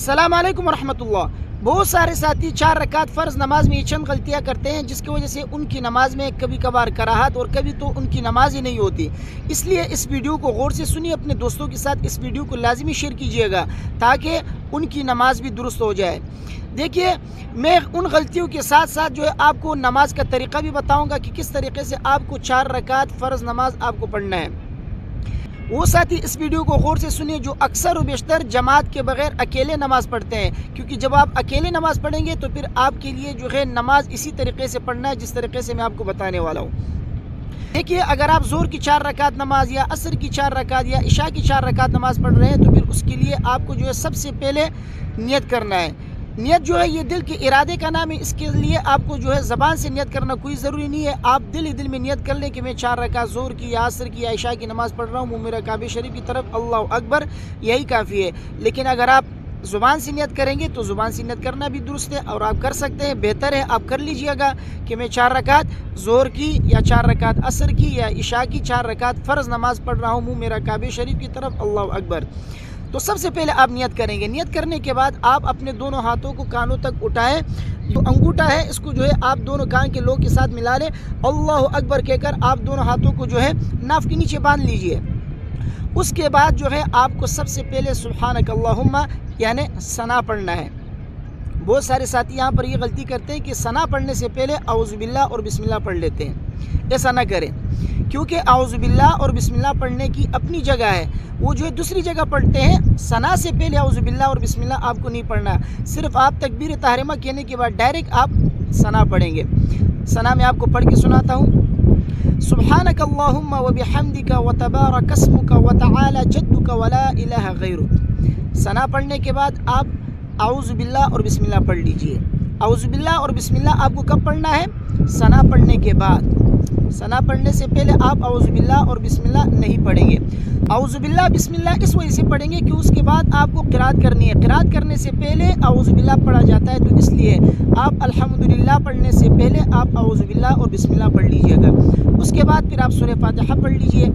अस्सलाम वालेकुम रहमतुल्लाह। बहुत सारे साथी 4 रकात फ़र्ज़ नमाज में ये चंद गलतियाँ करते हैं जिसकी वजह से उनकी नमाज में कभी कभार कराहत और कभी तो उनकी नमाज ही नहीं होती। इसलिए इस वीडियो को गौर से सुनिए, अपने दोस्तों के साथ इस वीडियो को लाजमी शेयर कीजिएगा ताकि उनकी नमाज भी दुरुस्त हो जाए। देखिए, मैं उन गलतियों के साथ साथ जो है आपको नमाज का तरीक़ा भी बताऊँगा कि किस तरीके से आपको 4 रकात फ़र्ज़ नमाज आपको पढ़ना है। वो साथी इस वीडियो को गौर से सुनिए जो अक्सर व बेशतर जमात के बगैर अकेले नमाज़ पढ़ते हैं, क्योंकि जब आप अकेले नमाज़ पढ़ेंगे तो फिर आपके लिए जो है नमाज इसी तरीके से पढ़ना है जिस तरीके से मैं आपको बताने वाला हूँ। देखिए, अगर आप ज़ोहर की 4 रकात नमाज या असर की 4 रकात या इशा की 4 रकात नमाज़ पढ़ रहे हैं तो फिर उसके लिए आपको जो है सबसे पहले नियत करना है। नियत जो है ये दिल के इरादे का नाम है, इसके लिए आपको जो है ज़बान से नियत करना कोई ज़रूरी नहीं है। आप दिल ही दिल में नियत कर लें कि मैं 4 रकात ज़ोहर की या असर की या इशा की नमाज़ पढ़ रहा हूँ, मुँह मेरा काबे शरीफ की तरफ, अल्लाह अकबर, यही काफ़ी है। लेकिन अगर आप ज़ुबान से नियत करेंगे तो ज़ुबान से नियत करना भी दुरुस्त है और आप कर सकते हैं, बेहतर है आप कर लीजिएगा कि मैं 4 रकात ज़ोहर की या 4 रकात असर की या इशा की 4 रकात फ़र्ज़ नमाज़ पढ़ रहा हूँ, मुँह मेरा काबे शरीफ की तरफ, अल्लाह अकबर। तो सबसे पहले आप नियत करेंगे। नियत करने के बाद आप अपने दोनों हाथों को कानों तक उठाएं, जो अंगूठा है इसको जो है आप दोनों कान के लोग के साथ मिला लें, अल्लाह अकबर कहकर आप दोनों हाथों को जो है नाफ के नीचे बांध लीजिए। उसके बाद जो है आपको सबसे पहले सुब्हानक अल्लाहुम्मा यानी सना पढ़ना है। बहुत सारे साथी यहाँ पर ये गलती करते हैं कि सना पढ़ने से पहले औज़ु बिल्लाह और बिस्मिल्लाह पढ़ लेते हैं। ऐसा ना करें, क्योंकि औज़ु बिल्लाह और बिस्मिल्लाह पढ़ने की अपनी जगह है, वो जो है दूसरी जगह पढ़ते हैं। सना से पहले औज़ु बिल्लाह और बिस्मिल्लाह आपको नहीं पढ़ना, सिर्फ आप तकबीर तहरीमा कहने के बाद डायरेक्ट आप सना पढ़ेंगे। सना में आपको पढ़ के सुनाता हूँ। सुब्हानक अल्लाहुम्मा व बिहम्दिका व तबारक अस्मुका व तआला जद्दुका व ला इलाहा गैरुक। सना पढ़ने के बाद आप औज़ु बिल्लाह और बिस्मिल्लाह पढ़ लीजिए। औज़ु बिल्लाह और बिस्मिल्लाह आपको कब पढ़ना है? सना पढ़ने के बाद। सना पढ़ने से पहले आप औज़ु बिल्लाह और बिस्मिल्लाह नहीं पढ़ेंगे। औज़ु बिल्लाह बिस्मिल्लाह इस वजह से पढ़ेंगे कि उसके बाद आपको क़िराअत करनी है। क़िराअत करने से पहले औज़ु बिल्लाह पढ़ा जाता है, तो इसलिए आप अल्हम्दुलिल्लाह पढ़ने से पहले आप औज़ु बिल्लाह और बिस्मिल्लाह पढ़ लीजिएगा। उसके बाद फिर आप सूरह फातिहा पढ़ लीजिए।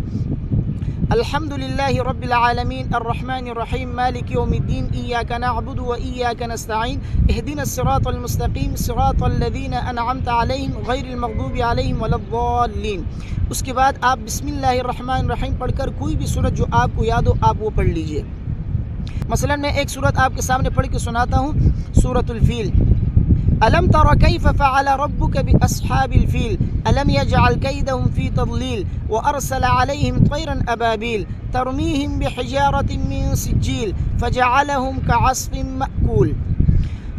अल्हम्दुलिल्लाहि रब्बिल आलमीन अर्रहमानिर रहीम मालिकि यौमिद्दीन इय्याका नअबुदु व इय्याका नस्तईन इहदिनस सिरातल मुस्तकीम सिरातल लज़ीना अनअमता अलैहिम गैरिल मग़दूबि अलैहिम वलद्दाल्लीन। उसके बाद आप बिस्मिल्लाहिर रहमानिर रहीम पढ़कर कोई भी सूरत जो आपको याद हो आप वो पढ़ लीजिए। मसलन मैं एक सूरत आपके सामने पढ़ के सुनाता हूँ, सूरतुल फील। अलम तरा कैफ़ फ़अल रब्बुक बिअस्हाबिल फ़ील अलम यजअल कैदहुम फ़ी तज़लील व अरसल अलैहिम तैरन अबाबील तरमीहिम बिहिजारतिन मिन सिज्जील फजअलहुम कअस्फ़िन मअकूल।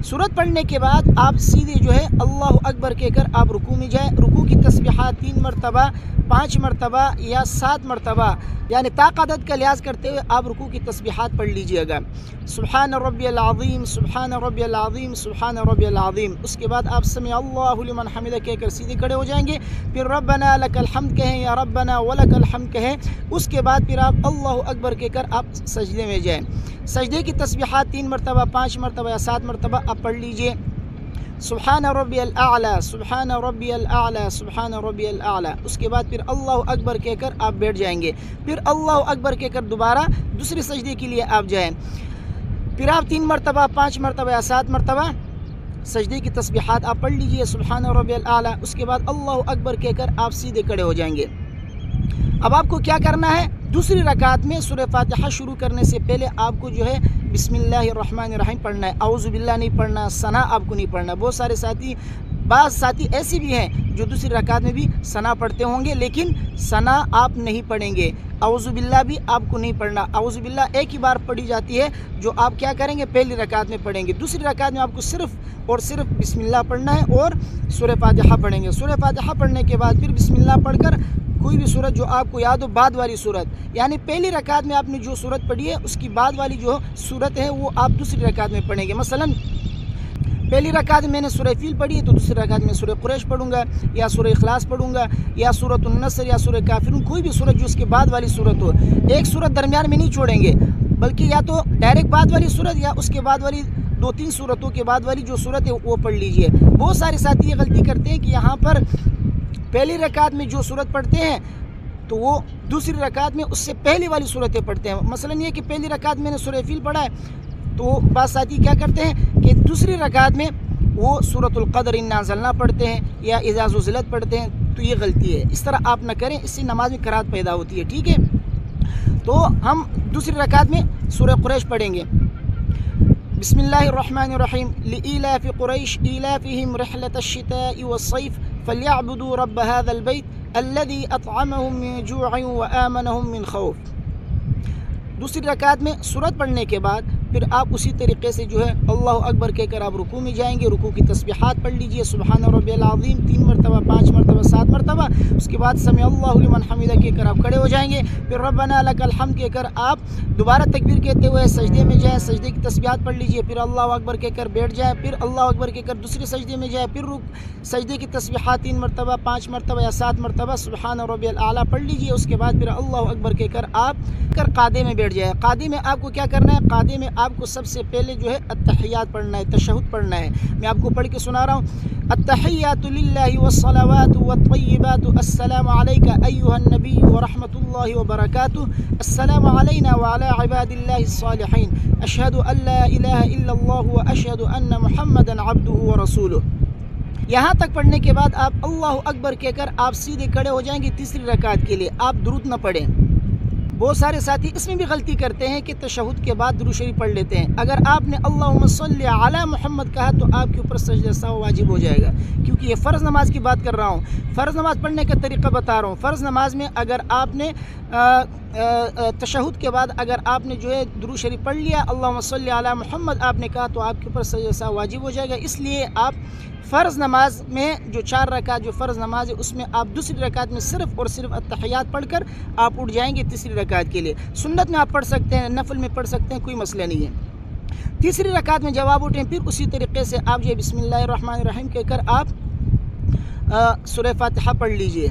सूरत पढ़ने के बाद आप सीधे जो है अल्लाह अकबर कहकर आप रुकू में जाए। रुकू की तस्बीहात 3 मरतबा, 5 मरतबा या 7 मरतबा यानी ताक़त का लिहाज करते हुए आप रुकू की तस्बीहात पढ़ लीजिएगा। सुब्हान रब्बियल अज़ीम, सुब्हान रब्बियल अज़ीम, सुब्हान रब्बियल अज़ीम। उसके बाद आप समी अल्लाहु लिमन हमिदा कहकर सीधे खड़े हो जाएंगे। फिर रब्बना लकल हम्द कहें या रब्बना वलकल हम्द कहें। उसके बाद फिर आप अल्लाहु अकबर कहकर आप सजदे में जाएँ। सजदे की तस्बीहात 3 मरतबा, 5 मरतबा या 7 मरतबा आप पढ़ लीजिए। सुब्हान रब्बियल आला, सुब्हान रब्बियल आला, सुब्हान रब्बियल आला। उसके बाद फिर अल्लाहु अकबर कहकर आप बैठ जाएंगे। फिर अल्लाहु अकबर कहकर दोबारा दूसरे सजदे के लिए आप जाएं। फिर आप 3 मरतबा, 5 मरतबा या 7 मरतबा सजदे की तस्बीहात आप पढ़ लीजिए, सुब्हान रब्बियल आला। उसके बाद अल्लाहु अकबर कहकर आप सीधे खड़े हो जाएंगे। अब आपको क्या करना है? दूसरी रकात में सूरह फातिहा शुरू करने से पहले आपको जो है बिस्मिल्लाहिर्रहमानिर्रहीम पढ़ना है, औज़ु बिल्लाह नहीं पढ़ना, सना आपको नहीं पढ़ना। बहुत सारे बाज़ साथी ऐसे भी हैं जो दूसरी रकात में भी सना पढ़ते होंगे, लेकिन सना आप नहीं पढ़ेंगे। औज़ु बिल्लाह भी आपको नहीं पढ़ना। औज़ु बिल्लाह एक ही बार पढ़ी जाती है, जो आप क्या करेंगे पहली रकात में पढ़ेंगे। दूसरी रकात में आपको सिर्फ़ और सिर्फ बिस्मिल्लाह पढ़ना है और सूरह फातिहा पढ़ेंगे। सूरह फातिहा पढ़ने के बाद फिर बिस्मिल्लाह पढ़कर कोई भी सूरत जो आपको याद हो, बाद वाली सूरत, यानी पहली रकात में आपने जो सूरत पढ़ी है उसकी बाद वाली जो सूरत है वो आप दूसरी रकात में पढ़ेंगे। मसलन पहली रकात में मैंने सूरह फील पढ़ी है तो दूसरी रकात में सूरह कुरैश पढ़ूंगा या सूरह इखलास पढ़ूंगा या सूरतुन नस्र या सूरह काफिरून, कोई भी सूरत जो उसके बाद वाली सूरत हो। एक सूरत दरमियान में नहीं छोड़ेंगे, बल्कि या तो डायरेक्ट बाद वाली सूरत या उसके बाद वाली 2-3 सूरतों के बाद वाली जो सूरत है वो पढ़ लीजिए। बहुत सारे साथी ये गलती करते हैं कि यहाँ पर पहली रकात में जो सूरत पढ़ते हैं तो वो दूसरी रकात में उससे पहली वाली सूरतें पढ़ते हैं। मसलन ये कि पहली रकात मैंने सूरह फील पढ़ा है, تو بعض ساتھی کیا کرتے ہیں کہ دوسری رکعت میں وہ سورۃ القدر انا انزلنا پڑھتے ہیں یا اذا زلزلت پڑھتے ہیں، تو یہ غلطی ہے، اس طرح آپ نہ کریں، اس سے نماز میں کراہت پیدا ہوتی ہے، ٹھیک ہے۔ تو ہم دوسری رکعت میں سورہ قریش پڑھیں گے۔ بسم اللہ الرحمن الرحیم لإیلاف قریش ایلافہم رحلۃ الشتاء والصیف فلیعبدوا رب هذا البیت الذی اطعمہم من جوع وآمنہم من خوف۔ دوسری رکعت میں سورت پڑھنے کے بعد پھر آپ اسی طریقے سے جو ہے اللہ اکبر کہہ کر آپ رکوع میں جائیں گے، رکوع کی تسبیحات پڑھ لیجئے، سبحان ربی العظیم 3 مرتبہ، 5 مرتبہ، 7 مرتبہ، اس کے بعد سمع اللہ لمن حمدہ کہہ کر آپ کھڑے ہو جائیں گے، پھر ربنا لک الحمد کہہ کر آپ دوبارہ تکبیر کہتے ہوئے سجدے میں جائیں، سجدے کی تسبیحات پڑھ لیجئے، پھر اللہ اکبر کہہ کر بیٹھ جائیں، پھر اللہ اکبر کہہ کر دوسرے سجدے میں جائیں، پھر سجدے کی تسبیحات 3 مرتبہ، 5 مرتبہ یا 7 مرتبہ سبحان ربی الاعلیٰ پڑھ لیجئے، اس کے بعد پھر اللہ اکبر کہہ کر آپ قاعدے میں بیٹھ جائیں۔ قاعدے میں آپ کو کیا کرنا ہے؟ قاعدے میں آپ کو سب سے پہلے جو ہے التحیات پڑھنا ہے، تشہد پڑھنا ہے۔ میں آپ کو پڑھ کے سنا رہا ہوں، التحیات للہ والصلوات والطیبات السلام علیک ایھا النبی ورحمۃ اللہ وبرکاتہ السلام علینا وعلی عباد اللہ الصالحین اشہد ان لا الہ الا اللہ واشہد ان محمدا عبدہ ورسولہ۔ یہاں تک پڑھنے کے بعد آپ اللہ اکبر کہہ کر آپ سیدھے کھڑے ہو جائیں گے تیسری رکعت کے لیے، آپ درود نہ پڑھیں۔ بہت سارے ساتھی اس میں بھی غلطی کرتے ہیں کہ تشہد کے بعد درود شریف پڑھ لیتے ہیں۔ اگر آپ نے اللہم صلی علی محمد کہا تو آپ کے اوپر سجدہ سہو واجب ہو جائے گا، کیونکہ یہ فرض نماز کی بات کر رہا ہوں، فرض نماز پڑھنے کا طریقہ بتا رہا ہوں۔ فرض نماز میں اگر آپ نے تشہد کے بعد اگر آپ نے جو ہے درود شریف پڑھ لیا، اللہم صلی علی محمد آپ نے کہا، تو آپ کے اوپر سجدہ سہو واجب ہو جائے گا۔ اس لیے آپ فرض نماز میں جو 4 رکعت جو فرض نماز ہے اس میں آپ دوسری رکعت میں صرف اور صرف التحیات پڑھ کر آپ اٹھ جائیں گے تیسری رکعت کے لیے۔ سنت میں آپ پڑھ سکتے ہیں، نفل میں پڑھ سکتے ہیں، کوئی مسئلہ نہیں ہے۔ تیسری رکعت میں جب آپ اٹھیں پھر اسی طریقے سے آپ جو بسم اللہ الرحمن الرحیم کہہ کر آپ سورہ فاتحہ پڑھ لیجئے۔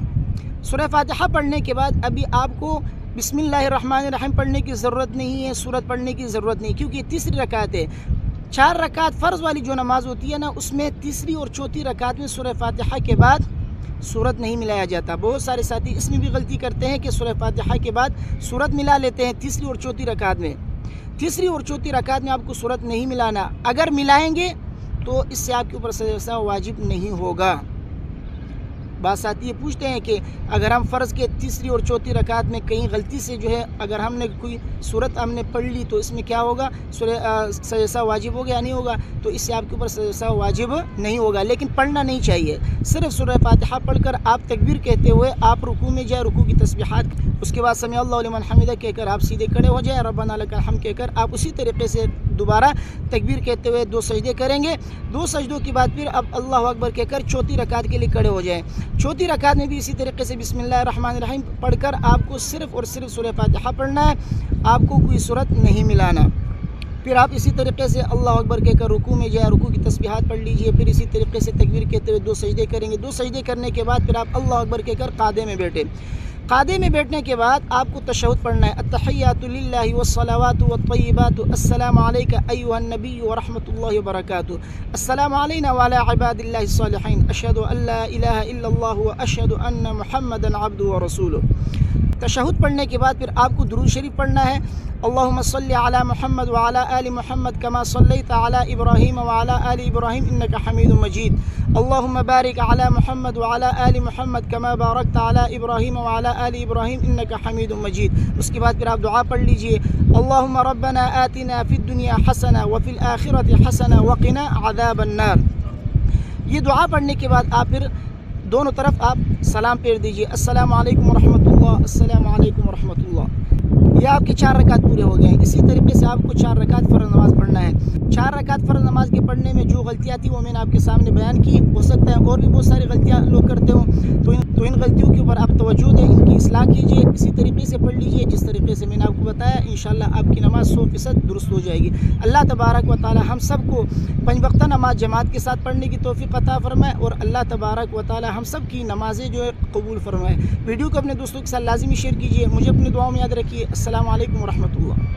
سورہ فاتحہ پڑھنے کے بعد ابھی آپ کو بسم اللہ الرحمن الرحیم پڑھنے کی ضرورت نہیں ہے، سورت پڑھنے کی ضرورت نہیں، کیونکہ یہ تیسری رکعت ہے۔ 4 رکعت فرض والی جو نماز ہوتی ہے نا، اس میں تیسری اور چوتھی رکعت میں سورہ فاتحہ کے بعد سورت نہیں ملایا جاتا۔ بہت سارے ساتھی اس میں بھی غلطی کرتے ہیں کہ سورہ فاتحہ کے بعد سورت ملا لیتے ہیں تیسری اور چوتھی رکعت میں۔ تیسری اور چوتھی رکعت میں آپ کو سورت نہیں ملانا، اگر ملائیں گے تو اس سے آپ کے اوپر سجدہ سہو واجب نہیں ہوگا۔ بعض ساتھی یہ پوچھتے ہیں کہ اگر ہم فرض کے تیسری اور چوتھی رکعت میں کہیں غلطی سے جو ہے اگر ہم نے کوئی سورت ہم نے پڑھ لی تو اس میں کیا ہوگا؟ سجدہ سہو واجب ہوگا یا نہیں ہوگا؟ تو اس سے آپ کے اوپر سجدہ سہو واجب نہیں ہوگا، لیکن پڑھنا نہیں چاہیے۔ صرف سورہ فاتحہ پڑھ کر آپ تکبیر کہتے ہوئے آپ رکوع میں جائیں، رکوع کی تسبیحات، اس کے بعد سمع اللہ لمن حمدہ کہہ کر آپ سیدھے کھڑے ہو جائیں، ربنا لک الحمد کہہ کر آپ اسی طریقے سے دوبارہ تکبیر کہتے ہوئے 2 سجدے کریں گے۔ 2 سجدوں کے بعد پھر اب اللہ اکبر کہہ کر چوتھی رکعت کے لیے کھڑے ہو جائیں۔ چوتھی رکعت میں بھی اسی طریقے سے بسم اللہ الرحمن الرحیم پڑھ کر آپ کو صرف اور صرف سورہ فاتحہ پڑھنا ہے، آپ کو کوئی سورت نہیں ملانا۔ پھر آپ اسی طریقے سے اللہ اکبر کہہ کر رکوع میں جائیں، رکوع کی تسبیحات پڑھ لیجئے، پھر اسی طریقے سے تکبیر کہتے ہوئے 2 سجدے کریں گے۔ 2 سجدے کرنے کے بعد پھر آپ اللہ اکبر کہہ کر قاعدے میں بیٹھے۔ قاعدے میں بیٹھنے کے بعد آپ کو تشہد پڑھنا ہے، التحیات للہ والصلوات والطیبات السلام علیک ایھا النبی ورحمۃ اللہ وبرکاتہ السلام علینا وعلی عباد اللہ الصالحین اشہد ان لا الہ الا اللہ واشہد ان محمدا عبدہ ورسولہ۔ تشہد پڑھنے کے بعد پھر آپ کو درود شریف پڑھنا ہے، اللہم صلی علی محمد وعلی آل محمد کما صلیت علی ابراہیم وعلی آل ابراہیم انک حمید مجید، اللہم بارک علی محمد وعلی آل محمد کما بارکت علی ابراہیم وعلی آل ابراہیم انک حمید مجید۔ اس کے بعد پھر آپ دعا پڑھ لیجئے، اللہم ربنا آتنا فی الدنیا حسنہ وفی الآخرۃ حسنہ وقنا عذاب النار۔ یہ دعا پڑھنے کے بعد آپ پھر دونوں طرف آپ سلام پھیر دیجئے، السلام علیکم ورحمۃ اللہ، السلام علیکم ورحمۃ اللہ۔ یہ آپ کے 4 رکعت پورے ہو گئے ہیں۔ اسی طریقے سے آپ کو 4 رکعت فرض نماز پڑھنا ہے۔ 4 رکعت فرض نماز کے پڑھنے میں جو غلطیاں تھیں وہ میں نے آپ کے سامنے بیان کی، ہو سکتا ہے اور بھی بہت ساری غلطیاں لوگ کرتے ہوں، تو ان غلطیوں کے اوپر آپ توجہ دیں، ان کی اصلاح کیجئے، اسی طریقے سے پڑھ لیجئے جس طریقے سے میں نے آپ کو بتایا، انشاءاللہ آپ کی نماز 100% درست ہو جائے گی۔ اللہ تبارک و تعالی ہم سب کو 5 وقتہ نماز جماعت کے ساتھ پڑھنے کی توفیق عطا فرمائے، اور اللہ تبارک و تعالی ہم سب کی نمازیں جو ہے قبول فرمائے۔ ویڈیو کو اپنے دوستوں کے ساتھ لازمی شیئر کیجئے، مجھے اپنی دعاؤں میں یاد رکھیے۔ السلام علیکم ورحمۃ اللہ۔